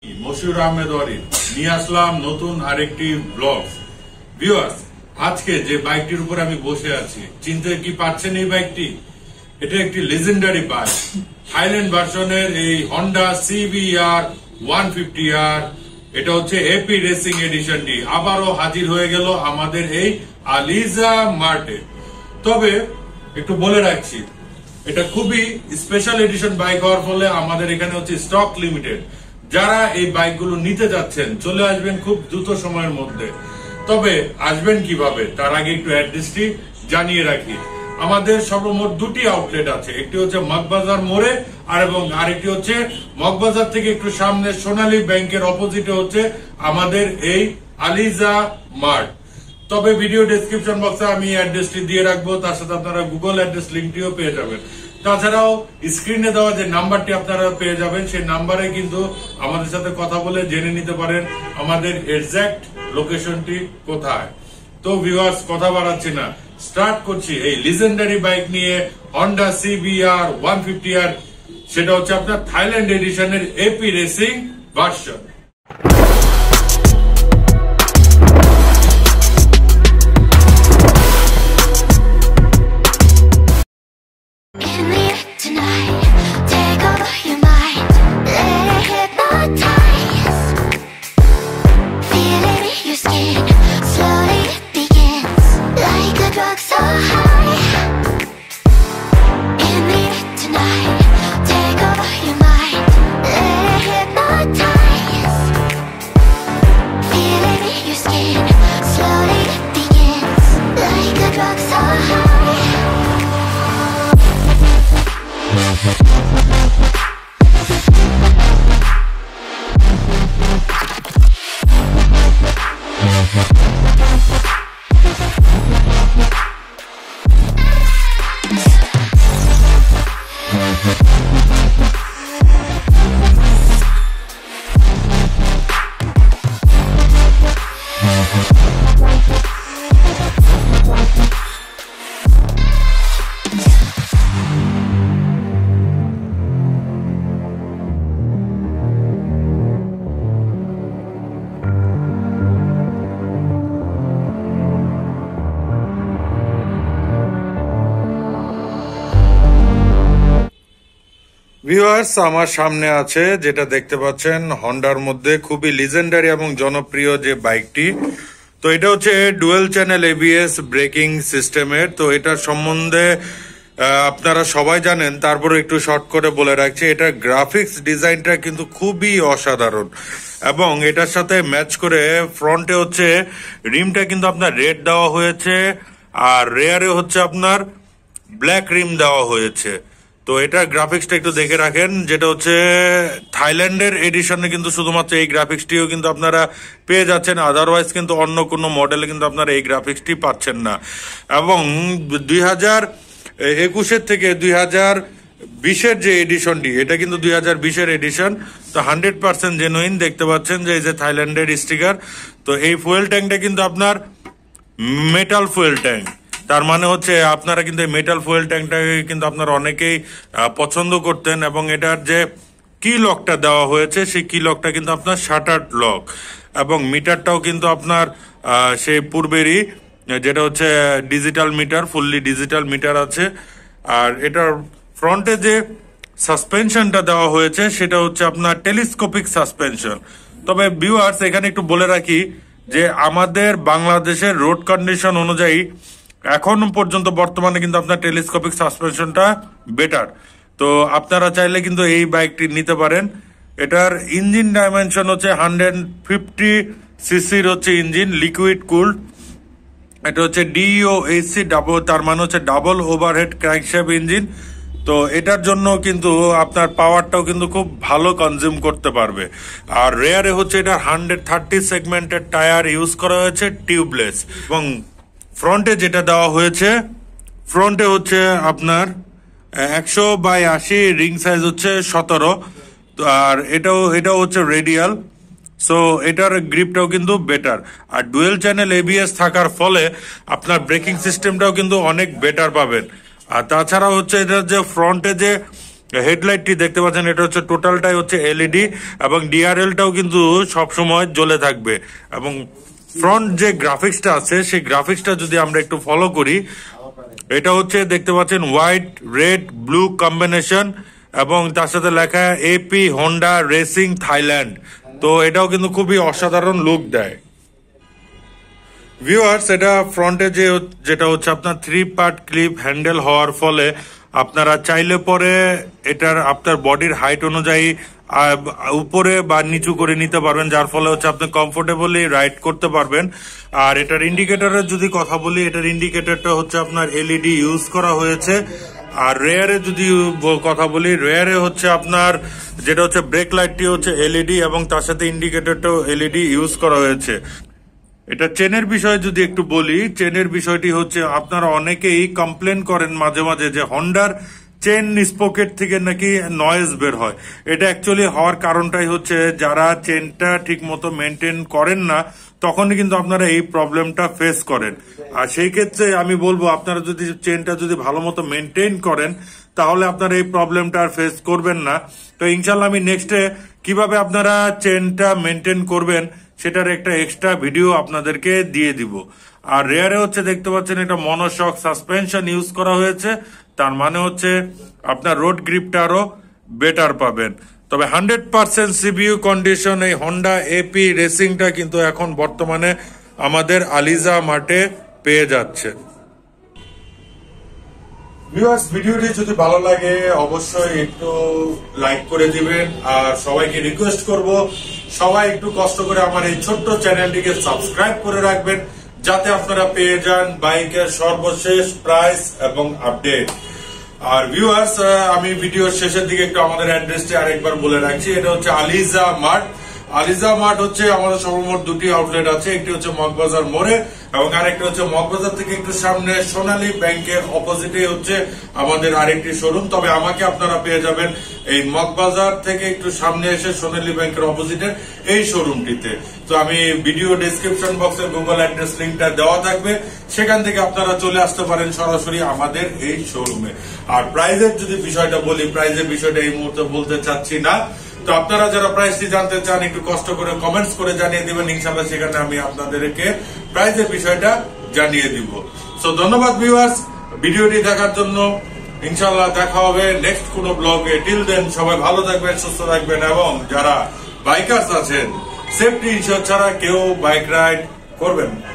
মশিউর আহমেদ অরিন নিয়ে আসলাম নতুন আরেকটি ব্লগ। ভিউয়ার্স, আজকে যে বাইকটির উপর আমি বসে আছি, চিনতে কি পারছেন এই বাইকটি? এটা একটি লেজেন্ডারি বাইক, থাইল্যান্ড ভার্সনের এই হন্ডা CBR150R। এটা হচ্ছে এপি রেসিং এডিশনটি আবারও হাজির হয়ে গেল আমাদের এই আলিজা মার্টে। তবে একটু বলে রাখছি, এটা খুবই স্পেশাল এডিশন বাইক হওয়ার ফলে আমাদের এখানে হচ্ছে স্টক লিমিটেড। যারা এই বাইকগুলো নিতে যাচ্ছেন চলে আসবেন খুব দ্রুত সময়ের মধ্যে। তবে আসবেন কিভাবে তার আগে একটু অ্যাড্রেসটি জানিয়ে রাখি। আমাদের সর্বমোট দুটি আউটলেট আছে, একটি হচ্ছে মগবাজার মোড়ে এবং আরেকটি হচ্ছে মগবাজার থেকে একটু সামনে সোনালী ব্যাংকের অপোজিটে হচ্ছে আমাদের এই আলিজা মার্ট। তবে ভিডিও ডেসক্রিপশন বক্সে আমি অ্যাড্রেসটি দিয়ে রাখবো, তার সাথে আপনারা গুগল অ্যাড্রেস লিঙ্কটিও পেয়ে যাবেন। তাছাড়াও স্ক্রিনে দেওয়া যে নাম্বারটি আপনারা পেয়ে যাবেন, সেই নাম্বারে কিন্তু আমাদের সাথে কথা বলে জেনে নিতে পারেন আমাদের এক্সাক্ট লোকেশনটি কোথায়। তো ভিউয়ার্স, কথা বাড়াচ্ছি না, স্টার্ট করছি এই লিজেন্ডারি বাইক নিয়ে, হন্ডা CBR150R। সেটা হচ্ছে আপনার থাইল্যান্ড এডিশনের এপি রেসিং ভার্সন। ভিউয়ার্স, আমার সামনে আছে যেটা দেখতে পাচ্ছেন হন্ডার মধ্যে খুবই লিজেন্ডারি এবং জনপ্রিয় যে বাইকটি। তো এটা হচ্ছে ডুয়েল চ্যানেল ABS ব্রেকিং সিস্টেমের। তো এটার সম্বন্ধে আপনারা সবাই জানেন, তারপরে একটু শর্ট করে বলে রাখছি। এটা গ্রাফিক্স ডিজাইনটা কিন্তু খুবই অসাধারণ এবং এটার সাথে ম্যাচ করে ফ্রন্টে হচ্ছে রিমটা কিন্তু আপনার রেড দেওয়া হয়েছে আর রেয়ারে হচ্ছে আপনার ব্ল্যাক রিম দেওয়া হয়েছে। তো এটা গ্রাফিক্সটা একটু দেখে রাখেন, যেটা হচ্ছে থাইল্যান্ডের এডিশনে কিন্তু শুধুমাত্র এই গ্রাফিক্সটিও কিন্তু আপনারা পেয়ে যাচ্ছেন, আদারওয়াইজ কিন্তু অন্য কোনো মডেলে কিন্তু আপনারা এই গ্রাফিক্সটি পাচ্ছেন না। এবং 2021 থেকে 2020 যে এডিশনটি, এটা কিন্তু 2020 এডিশন। তো 100% জেনুইন দেখতে পাচ্ছেন যে এই যে থাইল্যান্ডের স্টিকার। তো এই ফুয়েল ট্যাঙ্কটা কিন্তু আপনার মেটাল ফুয়েল ট্যাঙ্ক, তার মানে হচ্ছে আপনারা কিন্তু এই মেটাল ফুয়েল ট্যাঙ্কটাকে কিন্তু আপনারা অনেকেই পছন্দ করতেন। এবং এটার যে কি লকটা দেওয়া হয়েছে, সেই কি লকটা কিন্তু আপনার শাটার্ড লক এবং মিটারটাও কিন্তু আপনার সেই পূর্বেরই, যেটা হচ্ছে digital meter, fully digital meter আছে। আর এটার ফ্রন্টে যে সাসপেনশনটা দেওয়া হয়েছে সেটা হচ্ছে আপনার টেলিস্কোপিক সাসপেনশন। তবে ভিউয়ার্স, এখানে একটু বলে রাখি যে আমাদের বাংলাদেশের রোড কন্ডিশন অনুযায়ী এখন পর্যন্ত বর্তমানে কিন্তু আপনার টেলিস্কোপিক সাসপেনশনটা বেটার। তো আপনারা চাইলে কিন্তু এই বাইকটি নিতে পারেন। এটার ইঞ্জিন ডাইমেনশন হচ্ছে 150cc হচ্ছে ইঞ্জিন, লিকুইড কুলড। এটা হচ্ছে DOHC ডাবল, তার মানে হচ্ছে ডাবল ওভারহেড ক্র্যাঙ্কশ্যাফট ইঞ্জিন। তো এটার জন্য কিন্তু আপনার পাওয়ারটাও কিন্তু খুব ভালো কনজিউম করতে পারবে। আর রেয়ারে হচ্ছে এটা 130 সেগমেন্টের টায়ার ইউজ করা হয়েছে, টিউবলেস। এবং ফ্রন্টে যেটা দেওয়া হয়েছে, ফ্রন্টে হচ্ছে আপনার 100/80 রিং সাইজ হচ্ছে 17। আর এটাও হচ্ছে রেডিয়াল। সো এটার গ্রিপটাও কিন্তু বেটার। আর ডুয়েল চ্যানেল ABS থাকার ফলে আপনার ব্রেকিং সিস্টেমটাও কিন্তু অনেক বেটার পাবেন। আর তাছাড়া হচ্ছে এটার যে ফ্রন্টে যে হেডলাইটটি দেখতে পাচ্ছেন, এটা হচ্ছে টোটালটাই হচ্ছে এলইডি এবং ডিআরএলটাও কিন্তু সবসময় জ্বলে থাকবে। এবং ফ্রন্ট যে গ্রাফিক্সটা আছে সেই গ্রাফিক্সটা যদি আমরা একটু ফলো করি, এটা হচ্ছে দেখতে পাচ্ছেন হোয়াইট রেড ব্লু কম্বিনেশন এবং তার সাথে লেখা এপি হোন্ডা রেসিং থাইল্যান্ড। তো এটাও কিন্তু খুবই অসাধারণ লুক দেয়। ভিউয়ার্স, এটা ফ্রন্টে যেটা হচ্ছে আপনার 3 পার্ট ক্লিপ হ্যান্ডেল হওয়ার ফলে আপনারা চাইলে পরে এটার আপনার বডির হাইট অনুযায়ী উপরে বা নিচু করে নিতে পারবেন, যার ফলে হচ্ছে আপনি কমফোর্টেবলি রাইড করতে পারবেন। আর এটার ইন্ডিকেটরের যদি কথা বলি, এটার ইন্ডিকেটরটা হচ্ছে আপনার এলইডি ইউজ করা হয়েছে। আর রেয়ারে যদি কথা বলি, রেয়ারে হচ্ছে আপনার যেটা হচ্ছে ব্রেক লাইটটি হচ্ছে এলইডি এবং তার সাথে ইন্ডিকেটরটাও এলইডি ইউজ করা হয়েছে। এটা চেনের বিষয়ে যদি একটু বলি, চেনের বিষয়টি হচ্ছে আপনারা অনেকেই কমপ্লেন করেন মাঝে মাঝে যে হন্ডার চেন স্পকেট থেকে নাকি নয়েজ বের হয়। এটা অ্যাকচুয়ালি হওয়ার কারণটাই হচ্ছে যারা চেনটা ঠিক মতো মেনটেন করেন না, তখনই কিন্তু আপনারা এই প্রবলেমটা ফেস করেন। আর সেই ক্ষেত্রে আমি বলবো আপনারা যদি চেনটা যদি ভালো মতো মেনটেন করেন তাহলে আপনারা এই প্রবলেমটা আর ফেস করবেন না। তো ইনশাল্লাহ আমি নেক্সটে কিভাবে আপনারা চেনটা মেনটেন করবেন সেটার একটা এক্সট্রা ভিডিও আপনাদেরকে দিয়ে দিব। আর রেয়ারে হচ্ছে দেখতে পাচ্ছেন এটা মনোশক সাসপেনশন ইউজ করা হয়েছে, তার মানে হচ্ছে আপনার রোড গ্রিপটা আরো বেটার পাবেন। তবে 100% সিবিইউ কন্ডিশন এই হন্ডা এপি রেসিংটা কিন্তু এখন বর্তমানে আমাদের আলিজা মার্টে পেয়ে যাচ্ছে। ভিউয়ার্স, ভিডিওটি যদি ভালো লাগে অবশ্যই একটু লাইক করে দিবেন। আর সবাইকে রিকোয়েস্ট করব সবাই একটু কষ্ট করে আমার এই ছোট্ট চ্যানেলটিকে সাবস্ক্রাইব করে রাখবেন, যাতে আপনারা পেয়ে যান বাইকের সর্বশেষ প্রাইস এবং আপডেট। আর ভিউয়ার্স, আমি ভিডিওর শেষের দিকে একটু আমাদের অ্যাড্রেসটি আরেকবার বলে রাখছি। এটা হচ্ছে আলিজা মার্ট। আলিজা মার্ট হচ্ছে আমাদের সর্বমোট 2টি আউটলেট আছে, একটি হচ্ছে মগবাজার মোড়ে এবং আরেকটি হচ্ছে মগবাজার থেকে একটু সামনে সোনালী ব্যাংকের অপোজিটে হচ্ছে আমাদের আরেকটি শোরুম। তবে আমাকে আপনারা পেয়ে যাবেন এই মগবাজার থেকে একটু সামনে এসে সোনালী ব্যাংকের অপোজিটের এই শোরুমটিতে। তো আমি ভিডিও ডেসক্রিপশন বক্সে গুগল অ্যাড্রেস লিঙ্কটা দেওয়া থাকবে, সেখান থেকে আপনারা চলে আসতে পারেন সরাসরি আমাদের এই শোরুমে। আর প্রাইজের যদি বিষয়টা বলি, প্রাইজের বিষয়টা এই মুহূর্তে বলতে চাচ্ছি না। তো আপনারা যারা প্রাইসটি জানতে চান একটু কষ্ট করে কমেন্টস করে জানিয়ে দিবেন, ইনশাআল্লাহ সেখানে আমি আপনাদেরকে প্রাইসের বিষয়টা জানিয়ে দিব। সো ধন্যবাদ ভিউয়ার্স ভিডিওটি দেখার জন্য। ইনশাআল্লাহ দেখা হবে নেক্সট কোনো ব্লগে। টিল দেন সবাই ভালো থাকবেন, সুস্থ থাকবেন এবং যারা বাইকার্স আছেন সেফটি ইনশিওর ছাড়া কেউ বাইক রাইড করবেন না।